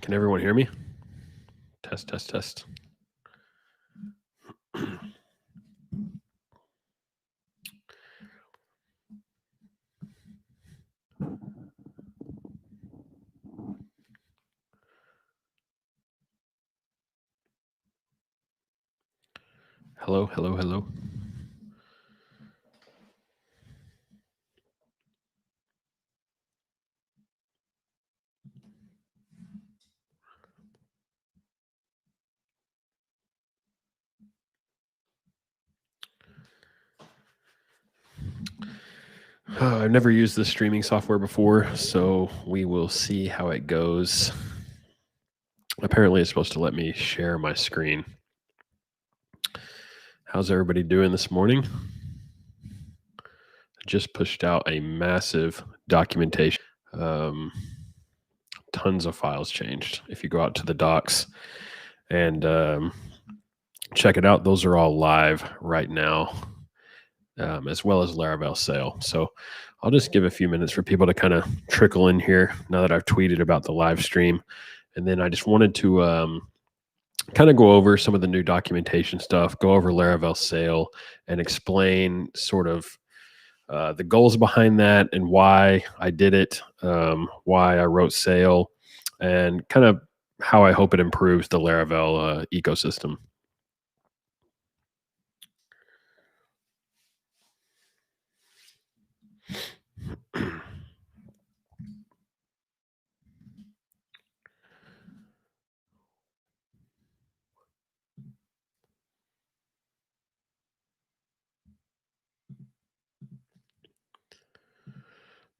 Can everyone hear me? Test, test, test. Hello, hello, hello. I've never used this streaming software before, so we will see how it goes. Apparently, it's supposed to let me share my screen. How's everybody doing this morning? I just pushed out a massive documentation. Tons of files changed. If you go out to the docs and check it out, those are all live right now, as well as Laravel Sail. So I'll just give a few minutes for people to kind of trickle in here now that I've tweeted about the live stream. And then I just wanted to kind of go over some of the new documentation stuff, go over Laravel Sail, and explain sort of the goals behind that and why I did it, why I wrote Sail, and kind of how I hope it improves the Laravel ecosystem.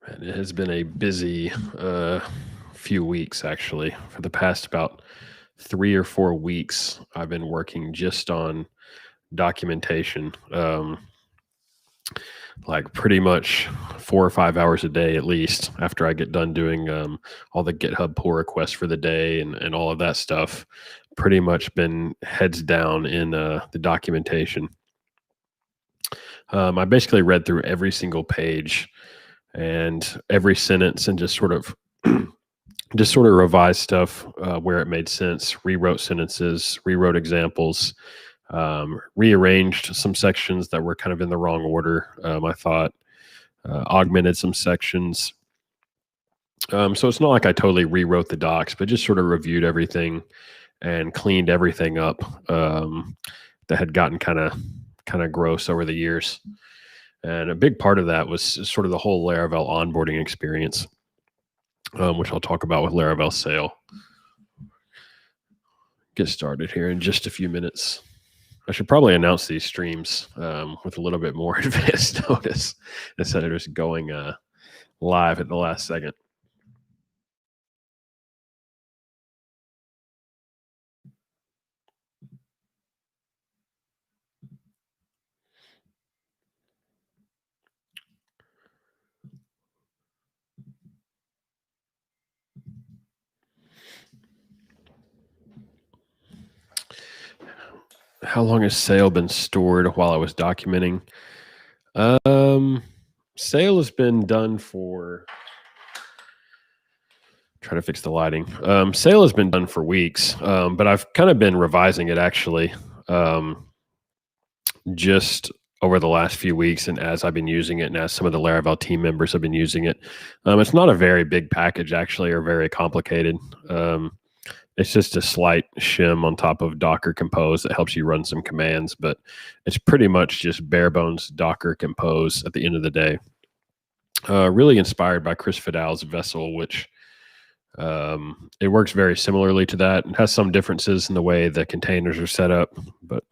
And it has been a busy few weeks, actually. For the past about 3 or 4 weeks, I've been working just on documentation, like pretty much 4 or 5 hours a day at least after I get done doing all the GitHub pull requests for the day and all of that stuff. Pretty much been heads down in the documentation. I basically read through every single page and every sentence and just sort of revised stuff where it made sense, rewrote sentences, rewrote examples, rearranged some sections that were kind of in the wrong order, I thought, augmented some sections. So it's not like I totally rewrote the docs, but just sort of reviewed everything and cleaned everything up that had gotten kind of gross over the years. And a big part of that was sort of the whole Laravel onboarding experience, which I'll talk about with Laravel Sail. Get started here in just a few minutes. I should probably announce these streams with a little bit more advanced notice instead of just going live at the last second. How long has Sail been stored while I was documenting? Sail has been done for... Try to fix the lighting. Sail has been done for weeks, but I've kind of been revising it actually. Just over the last few weeks, and as I've been using it, and as some of the Laravel team members have been using it. It's not a very big package, actually, or very complicated. It's just a slight shim on top of Docker Compose that helps you run some commands, but it's pretty much just bare bones Docker Compose at the end of the day. Really inspired by Chris Fidal's Vessel, which it works very similarly to that. It has some differences in the way the containers are set up, but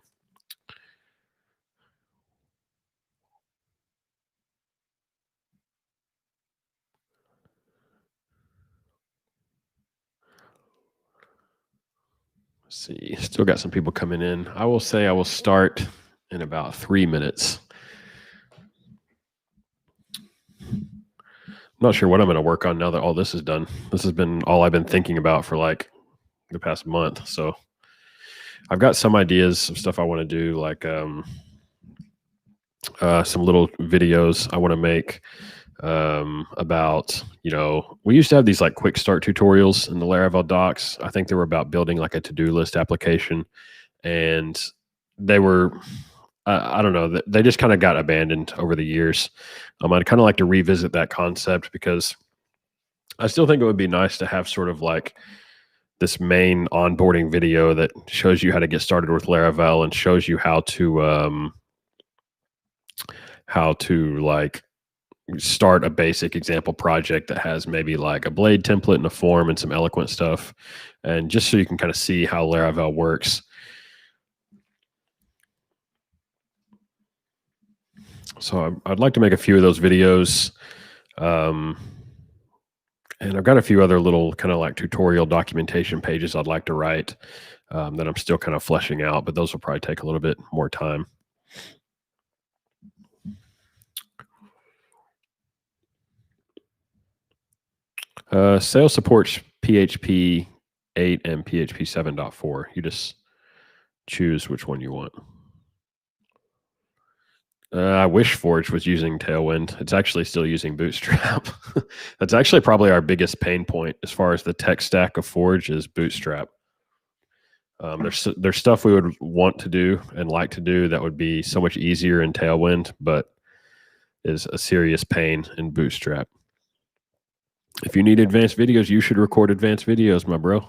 let's see. Still got some people coming in. I will say I will start in about 3 minutes. I'm not sure what I'm going to work on now that all this is done. This has been all I've been thinking about for like the past month. So I've got some ideas of stuff I want to do, like some little videos I want to make about, we used to have these like quick start tutorials in the Laravel docs. I think they were about building like a to-do list application, and they were, I don't know, they just kind of got abandoned over the years. I'd kind of like to revisit that concept, because I still think it would be nice to have sort of like this main onboarding video that shows you how to get started with Laravel and shows you how to like start a basic example project that has maybe like a blade template and a form and some eloquent stuff, and just so you can kind of see how Laravel works. So I'd like to make a few of those videos. And I've got a few other little kind of like tutorial documentation pages I'd like to write that I'm still kind of fleshing out, but those will probably take a little bit more time. Sail supports PHP 8 and PHP 7.4. You just choose which one you want. I wish Forge was using Tailwind. It's actually still using Bootstrap. That's actually probably our biggest pain point as far as the tech stack of Forge is Bootstrap. There's stuff we would want to do and like to do that would be so much easier in Tailwind, but is a serious pain in Bootstrap. If you need advanced videos, you should record advanced videos, my bro.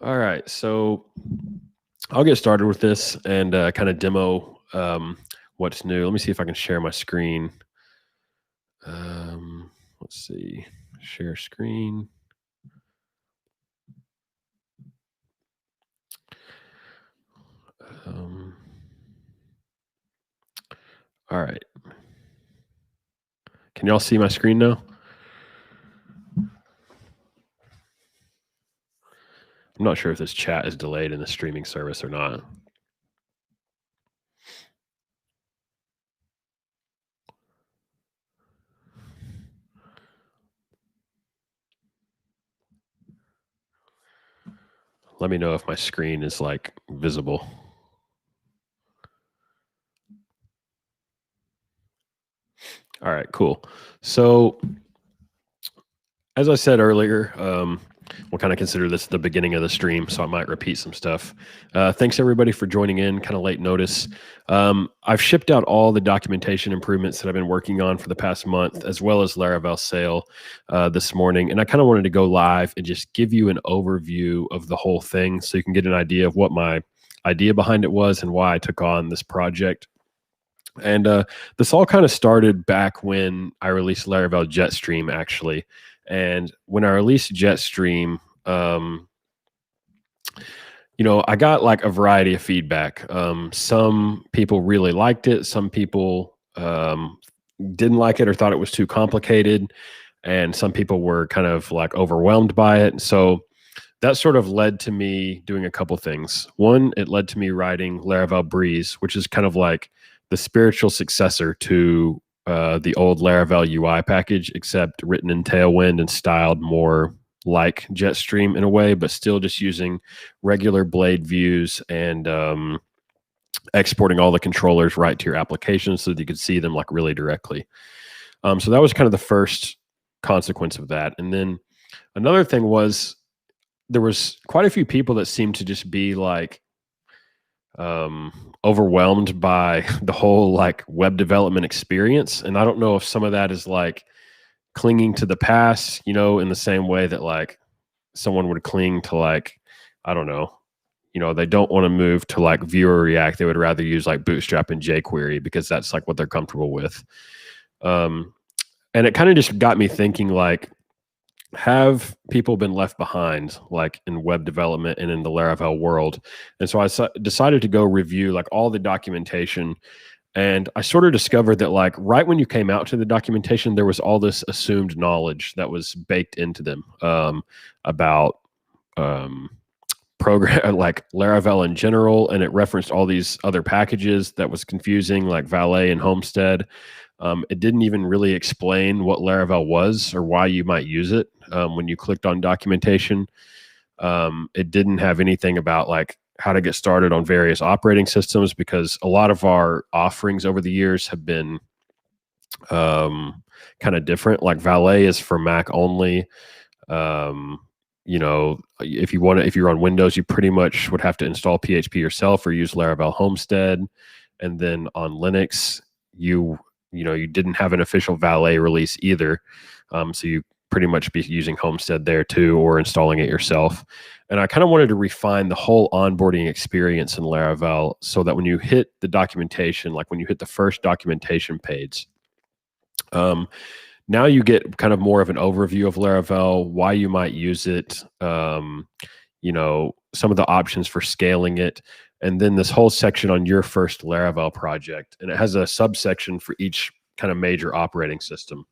All right, so I'll get started with this and kind of demo what's new. Let me see if I can share my screen. Let's see, share screen. All right. Can y'all see my screen now? I'm not sure if this chat is delayed in the streaming service or not. Let me know if my screen is like visible. All right, cool. So as I said earlier, we'll kind of consider this the beginning of the stream, so I might repeat some stuff. Thanks everybody for joining in, kind of late notice. I've shipped out all the documentation improvements that I've been working on for the past month, as well as Laravel Sail this morning. And I kind of wanted to go live and just give you an overview of the whole thing so you can get an idea of what my idea behind it was and why I took on this project. And this all kind of started back when I released Laravel Jetstream, actually. And when I released Jetstream, I got like a variety of feedback. Some people really liked it. Some people didn't like it or thought it was too complicated. And some people were kind of like overwhelmed by it. So that sort of led to me doing a couple things. One, it led to me writing Laravel Breeze, which is kind of like the spiritual successor to the old Laravel UI package, except written in Tailwind and styled more like Jetstream in a way, but still just using regular blade views and exporting all the controllers right to your application so that you could see them like really directly. So that was kind of the first consequence of that. And then another thing was there was quite a few people that seemed to just be like overwhelmed by the whole like web development experience. And I don't know if some of that is like clinging to the past, you know, in the same way that like someone would cling to like, I don't know, you know, they don't want to move to like Vue or React. They would rather use like Bootstrap and jQuery because that's like what they're comfortable with. And it kind of just got me thinking like, have people been left behind like in web development and in the Laravel world? And so I decided to go review like all the documentation, and I sort of discovered that like right when you came out to the documentation, there was all this assumed knowledge that was baked into them about program like Laravel in general, and it referenced all these other packages that was confusing, like Valet and Homestead. It didn't even really explain what Laravel was or why you might use it when you clicked on documentation. It didn't have anything about like how to get started on various operating systems, because a lot of our offerings over the years have been kind of different. Like Valet is for Mac only. You know, if you're on Windows, you pretty much would have to install PHP yourself or use Laravel Homestead. And then on Linux, you didn't have an official Valet release either. So you pretty much be using Homestead there too, or installing it yourself. And I kind of wanted to refine the whole onboarding experience in Laravel so that when you hit the documentation, like when you hit the first documentation page, now you get kind of more of an overview of Laravel, why you might use it, you know, some of the options for scaling it, and then this whole section on your first Laravel project. And it has a subsection for each kind of major operating system.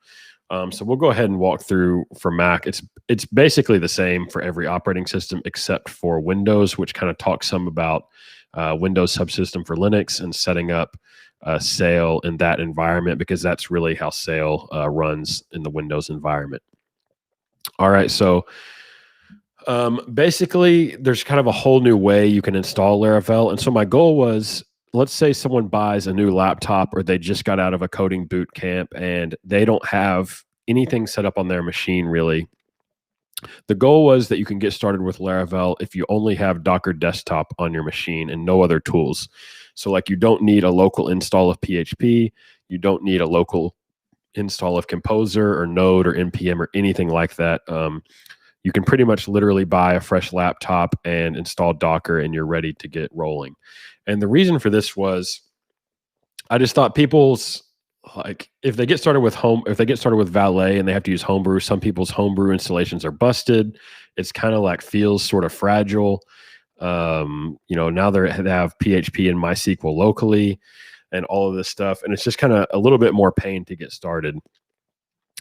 So we'll go ahead and walk through for Mac. It's basically the same for every operating system except for Windows, which kind of talks some about Windows subsystem for Linux and setting up Sail in that environment, because that's really how Sail runs in the Windows environment. All right, so basically there's kind of a whole new way you can install Laravel. And so my goal was, let's say someone buys a new laptop or they just got out of a coding boot camp and they don't have anything set up on their machine really. The goal was that you can get started with Laravel if you only have Docker Desktop on your machine and no other tools. So like you don't need a local install of PHP, you don't need a local install of Composer or Node or NPM or anything like that. You can pretty much literally buy a fresh laptop and install Docker and you're ready to get rolling. And the reason for this was I just thought people's, like, if they get started with Valet and they have to use Homebrew, some people's Homebrew installations are busted. It's kind of like feels sort of fragile. You know, now they have PHP and MySQL locally and all of this stuff. And it's just kind of a little bit more pain to get started.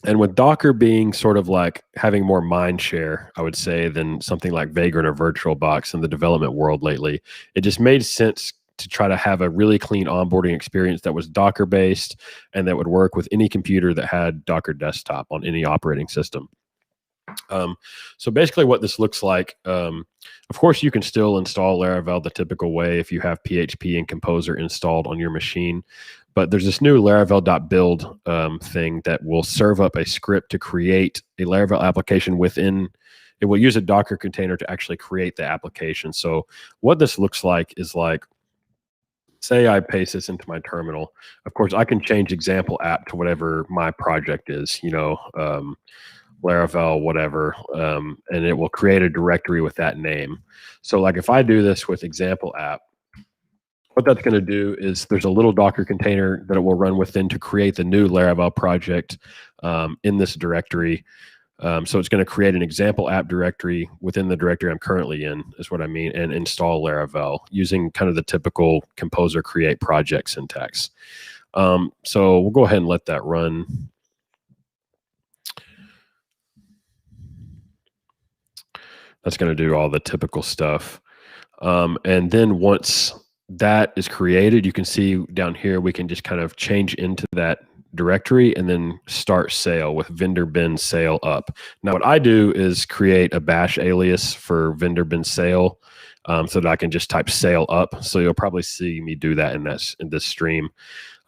And with Docker being sort of like having more mind share, I would say, than something like Vagrant or VirtualBox in the development world lately, it just made sense to try to have a really clean onboarding experience that was Docker based and that would work with any computer that had Docker Desktop on any operating system. So basically what this looks like, of course, you can still install Laravel the typical way if you have PHP and Composer installed on your machine. But there's this new Laravel.build thing that will serve up a script to create a Laravel application within. It will use a Docker container to actually create the application. So what this looks like is like, say I paste this into my terminal. Of course, I can change example app to whatever my project is, you know, Laravel, whatever, and it will create a directory with that name. So like if I do this with example app, what that's going to do is there's a little Docker container that it will run within to create the new Laravel project in this directory. So it's going to create an example app directory within the directory I'm currently in, is what I mean, and install Laravel using kind of the typical Composer create project syntax. So we'll go ahead and let that run. That's going to do all the typical stuff. And then once that is created, you can see down here, we can just kind of change into that directory and then start Sail with vendor bin Sail up. Now what I do is create a bash alias for vendor bin Sail so that I can just type sail up. So you'll probably see me do that in this stream.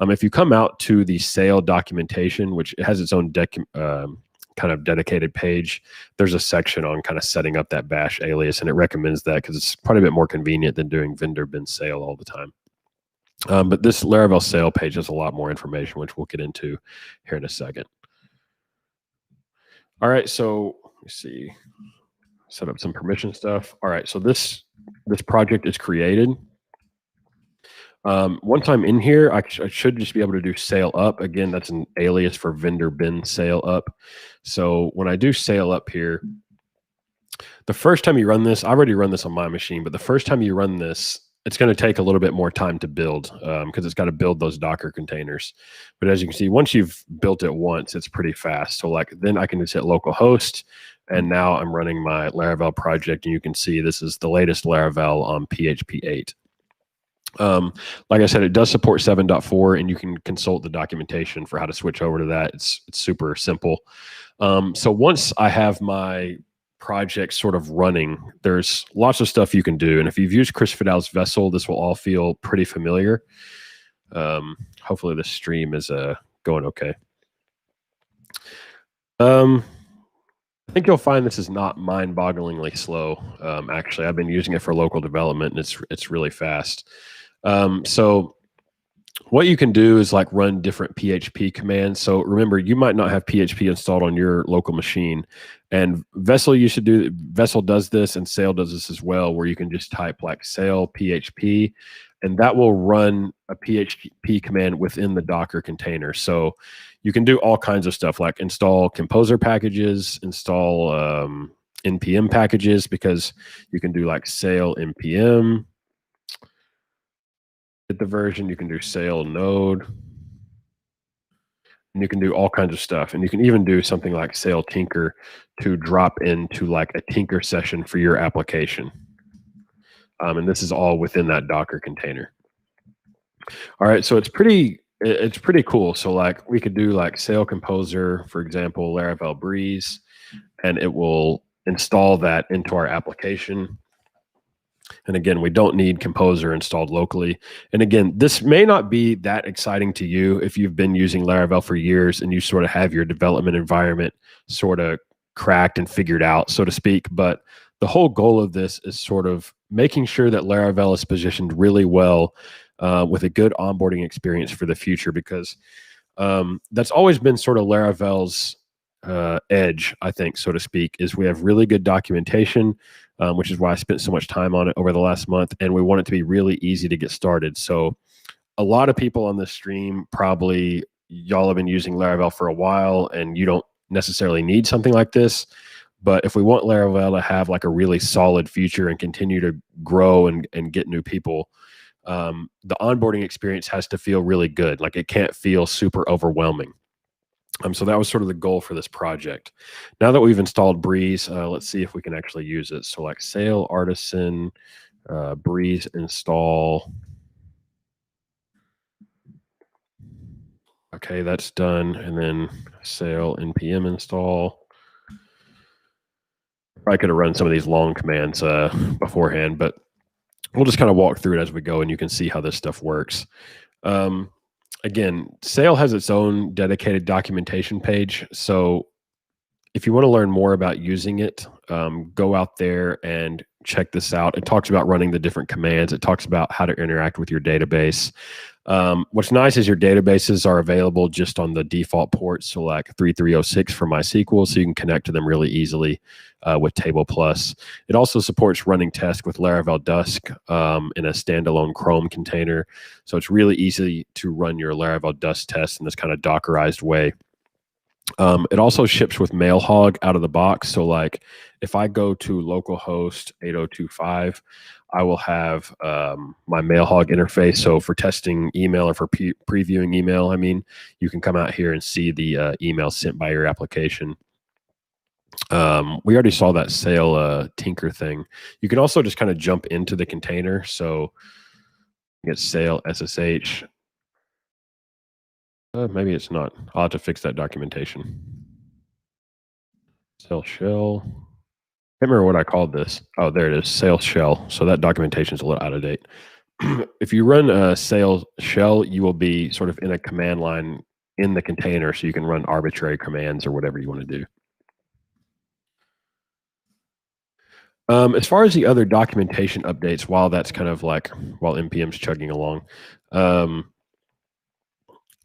If you come out to the sail documentation, which has its own kind of dedicated page, there's a section on kind of setting up that bash alias, and it recommends that because it's probably a bit more convenient than doing vendor bin sail all the time. But this Laravel Sail page has a lot more information, which we'll get into here in a second. All right, so let's see, set up some permission stuff. All right, so this project is created. Once I'm in here, I should just be able to do sail up. Again, that's an alias for vendor bin sail up. So when I do sail up here, the first time you run this, I already run this on my machine, but the first time you run this, it's going to take a little bit more time to build because it's got to build those Docker containers. But as you can see, once you've built it once, it's pretty fast. So like then I can just hit localhost, and now I'm running my Laravel project, and you can see this is the latest Laravel on PHP 8. Like I said, it does support 7.4, and you can consult the documentation for how to switch over to that. It's super simple. So once I have my project sort of running, there's lots of stuff you can do. And if you've used Chris Fidel's Vessel, this will all feel pretty familiar. Hopefully the stream is going okay. I think you'll find this is not mind-bogglingly slow. Actually, I've been using it for local development, and it's really fast. So what you can do is like run different PHP commands. So remember, you might not have PHP installed on your local machine, and Vessel does this, and Sail does this as well, where you can just type like sail PHP, and that will run a PHP command within the Docker container. So you can do all kinds of stuff like install composer packages, install npm packages, because you can do like sail npm. The version, you can do sail node, and you can do all kinds of stuff. And you can even do something like sail tinker to drop into like a tinker session for your application. And this is all within that Docker container. All right, so it's pretty cool. So like we could do like sail composer, for example, Laravel Breeze, and it will install that into our application. And again, we don't need Composer installed locally. And again, this may not be that exciting to you if you've been using Laravel for years and you sort of have your development environment sort of cracked and figured out, so to speak. But the whole goal of this is sort of making sure that Laravel is positioned really well with a good onboarding experience for the future, because that's always been sort of Laravel's edge, I think, so to speak, is we have really good documentation, which is why I spent so much time on it over the last month, and we want it to be really easy to get started. So a lot of people on this stream, probably y'all have been using Laravel for a while, and you don't necessarily need something like this. But if we want Laravel to have like a really solid future and continue to grow and get new people, the onboarding experience has to feel really good. Like it can't feel super overwhelming. So that was sort of the goal for this project. Now that we've installed Breeze, let's see if we can actually use it. So like Sail Artisan, Breeze install. Okay, that's done. And then Sail npm install. I could have run some of these long commands beforehand, but we'll just kind of walk through it as we go, and you can see how this stuff works. Again, Sail has its own dedicated documentation page. So if you want to learn more about using it, go out there and check this out. It talks about running the different commands. It talks about how to interact with your database. What's nice is your databases are available just on the default ports, so like 3306 for MySQL, so you can connect to them really easily with Table Plus. It also supports running tests with Laravel Dusk in a standalone Chrome container, so it's really easy to run your Laravel Dusk tests in this kind of Dockerized way. It also ships with Mailhog out of the box. So like if I go to localhost 8025, I will have my Mailhog interface. So for testing email or for previewing email, I mean, you can come out here and see the email sent by your application. We already saw that Sail Tinker thing. You can also just kind of jump into the container. So get Sail SSH. Maybe it's not. I'll have to fix that documentation. Sail shell. can't remember what I called this. Oh, there it is, Sail shell. So that documentation is a little out of date. If you run a Sail shell, you will be sort of in a command line in the container, so you can run arbitrary commands or whatever you want to do. As far as the other documentation updates, while that's kind of like while npm's chugging along,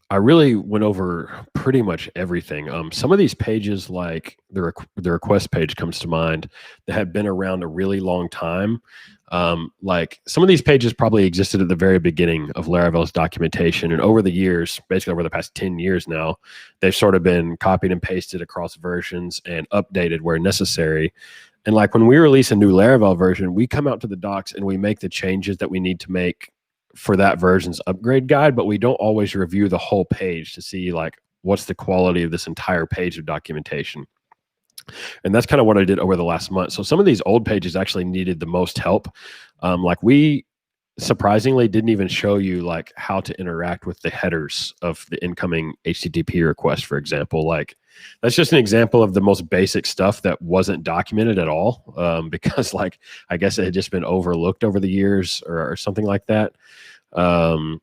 I really went over pretty much everything. Some of these pages, like the request page, comes to mind, that had been around a really long time. Like some of these pages probably existed at the very beginning of Laravel's documentation, and over the years, basically over the past 10 years now, they've sort of been copied and pasted across versions and updated where necessary. And like when we release a new Laravel version, we come out to the docs and we make the changes that we need to make for that version's upgrade guide, but we don't always review the whole page to see like what's the quality of this entire page of documentation. And that's kind of what I did over the last month. So some of these old pages actually needed the most help. Like we surprisingly didn't even show you like how to interact with the headers of the incoming HTTP request, for example. Like that's just an example of the most basic stuff that wasn't documented at all, because like I guess it had just been overlooked over the years or something like that. There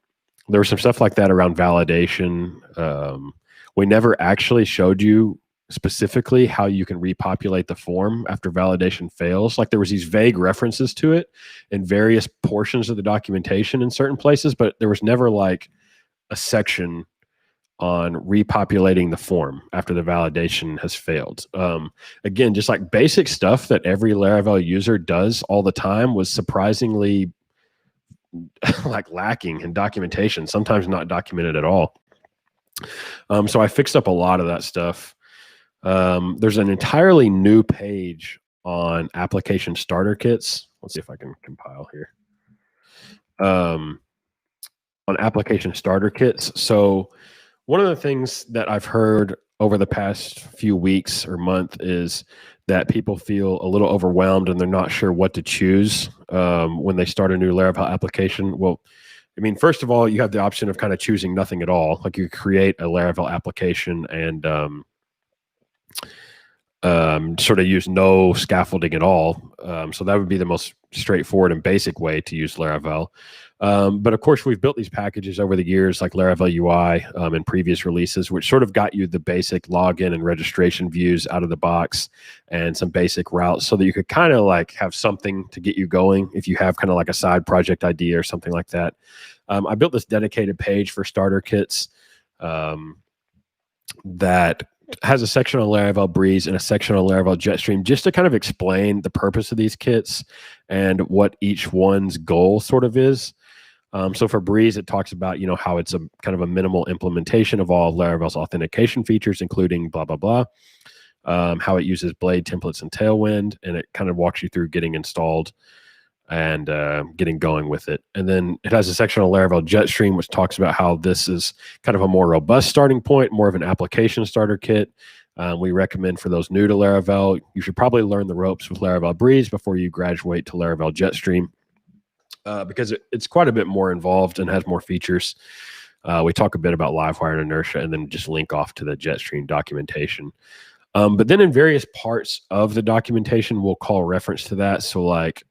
was some stuff like that around validation. We never actually showed you specifically how you can repopulate the form after validation fails. Like there was these vague references to it in various portions of the documentation in certain places, but there was never like a section on repopulating the form after the validation has failed. Again, just like basic stuff that every Laravel user does all the time was surprisingly like lacking in documentation, sometimes not documented at all. So I fixed up a lot of that stuff. There's an entirely new page on application starter kits. Let's see if I can compile here. On application starter kits. So one of the things that I've heard over the past few weeks or month is that people feel a little overwhelmed and they're not sure what to choose when they start a new Laravel application. Well, I mean, first of all, you have the option of kind of choosing nothing at all. Like you create a Laravel application and sort of use no scaffolding at all. So that would be the most straightforward and basic way to use Laravel. But of course, we've built these packages over the years like Laravel UI in previous releases, which sort of got you the basic login and registration views out of the box and some basic routes so that you could kind of like have something to get you going if you have kind of like a side project idea or something like that. I built this dedicated page for starter kits that has a section on Laravel Breeze and a section on Laravel Jetstream just to kind of explain the purpose of these kits and what each one's goal sort of is. So for Breeze, it talks about, you know, how it's a kind of a minimal implementation of all of Laravel's authentication features, including blah, blah, blah, how it uses Blade templates and Tailwind, and it kind of walks you through getting installed and getting going with it. And then it has a section on Laravel Jetstream, which talks about how this is kind of a more robust starting point, more of an application starter kit. We recommend for those new to Laravel, you should probably learn the ropes with Laravel Breeze before you graduate to Laravel Jetstream, because it's quite a bit more involved and has more features. We talk a bit about Livewire and inertia and then just link off to the Jetstream documentation. But then in various parts of the documentation, we'll call reference to that. So like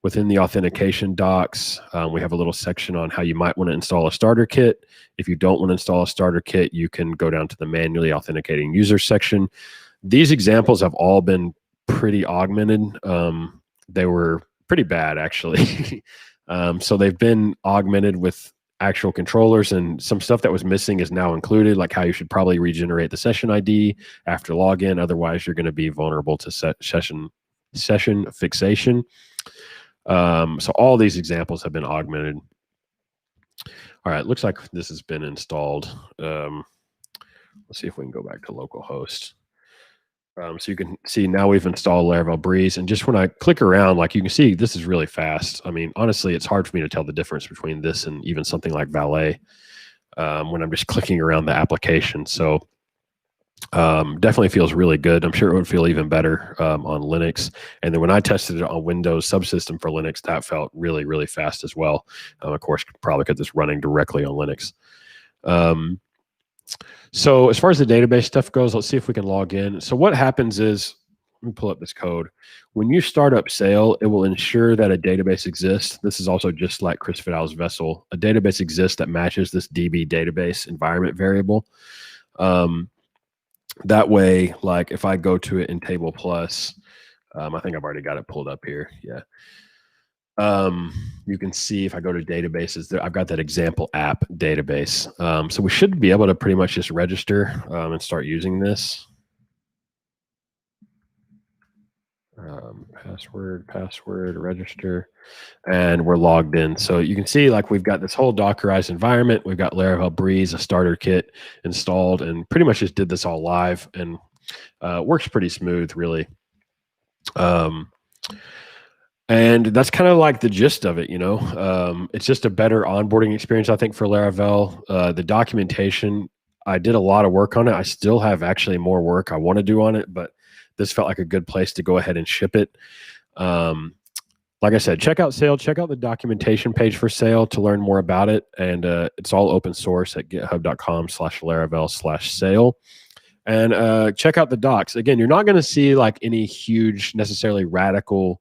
within the authentication docs, we have a little section on how you might want to install a starter kit. If you don't want to install a starter kit, you can go down to the manually authenticating users section. These examples have all been pretty augmented. They were pretty bad, actually. So they've been augmented with actual controllers, and some stuff that was missing is now included, like how you should probably regenerate the session ID after login. Otherwise, you're going to be vulnerable to session fixation. So all these examples have been augmented. All right, looks like this has been installed. Let's see if we can go back to localhost. So you can see now we've installed Laravel Breeze, and just when I click around, like you can see, this is really fast. I mean, honestly, it's hard for me to tell the difference between this and even something like Valet when I'm just clicking around the application. So definitely feels really good. I'm sure it would feel even better on Linux. And then when I tested it on Windows subsystem for Linux, that felt really, really fast as well. Of course, probably because it's running directly on Linux. So as far as the database stuff goes, let's see if we can log in. So what happens is me pull up this code. When you start up Sail, it will ensure that a database exists. This is also just like Chris Fidal's Vessel. A database exists that matches this DB database environment variable. That way, like if I go to it in Table Plus, I think I've already got it pulled up here. Yeah. You can see if I go to databases, I've got that example app database. So we should be able to pretty much just register and start using this. Password, register, and we're logged in. So you can see like we've got this whole Dockerized environment. We've got Laravel Breeze, a starter kit installed, and pretty much just did this all live, and works pretty smooth, really. And that's kind of like the gist of it, you know. It's just a better onboarding experience, I think, for Laravel. The documentation, I did a lot of work on it. I still have actually more work I want to do on it, but this felt like a good place to go ahead and ship it. Like I said, check out Sail, check out the documentation page for Sail to learn more about it. And it's all open source at github.com/Laravel/Sail. And check out the docs. Again, you're not going to see like any huge, necessarily radical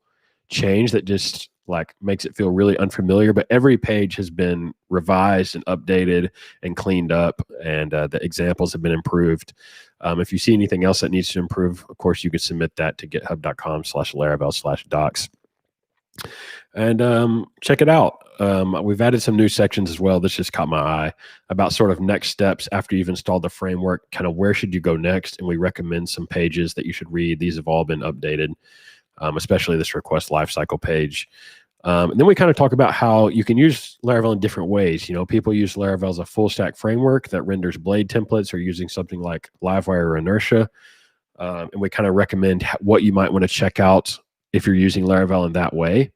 change that just like makes it feel really unfamiliar, but every page has been revised and updated and cleaned up, and the examples have been improved. If you see anything else that needs to improve, of course, you can submit that to github.com/Laravel/docs. And check it out. We've added some new sections as well. This just caught my eye about sort of next steps after you've installed the framework, kind of where should you go next? And we recommend some pages that you should read. These have all been updated, especially this request lifecycle page. And then we kind of talk about how you can use Laravel in different ways. You know, people use Laravel as a full stack framework that renders blade templates, or using something like Livewire or Inertia. And we kind of recommend what you might want to check out if you're using Laravel in that way.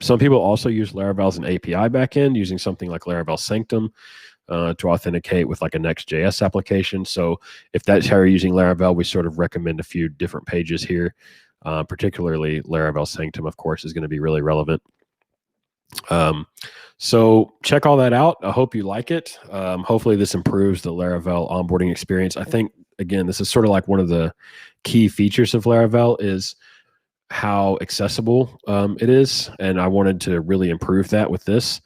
Some people also use Laravel as an API backend, using something like Laravel Sanctum to authenticate with like a Next.js application. So if that's how you're using Laravel, we sort of recommend a few different pages here. Particularly Laravel Sanctum, of course, is going to be really relevant. So check all that out. I hope you like it. Hopefully this improves the Laravel onboarding experience. I think, again, this is sort of like one of the key features of Laravel is how accessible it is. And I wanted to really improve that with this.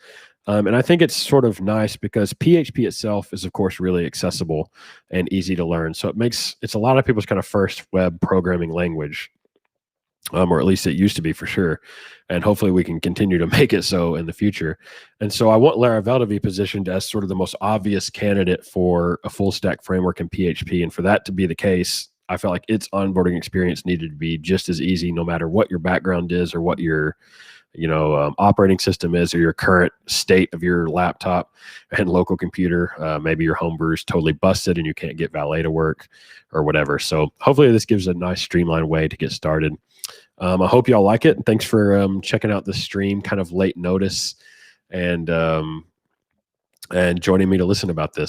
And I think it's sort of nice because PHP itself is, of course, really accessible and easy to learn. So it's a lot of people's kind of first web programming language. Or at least it used to be, for sure. And hopefully we can continue to make it so in the future. And so I want Laravel to be positioned as sort of the most obvious candidate for a full stack framework in PHP. And for that to be the case, I felt like its onboarding experience needed to be just as easy, no matter what your background is or what your operating system is, or your current state of your laptop and local computer. Maybe your homebrew is totally busted and you can't get valet to work or whatever. So hopefully this gives a nice streamlined way to get started. I hope y'all like it. Thanks for checking out the stream, kind of late notice, and joining me to listen about this.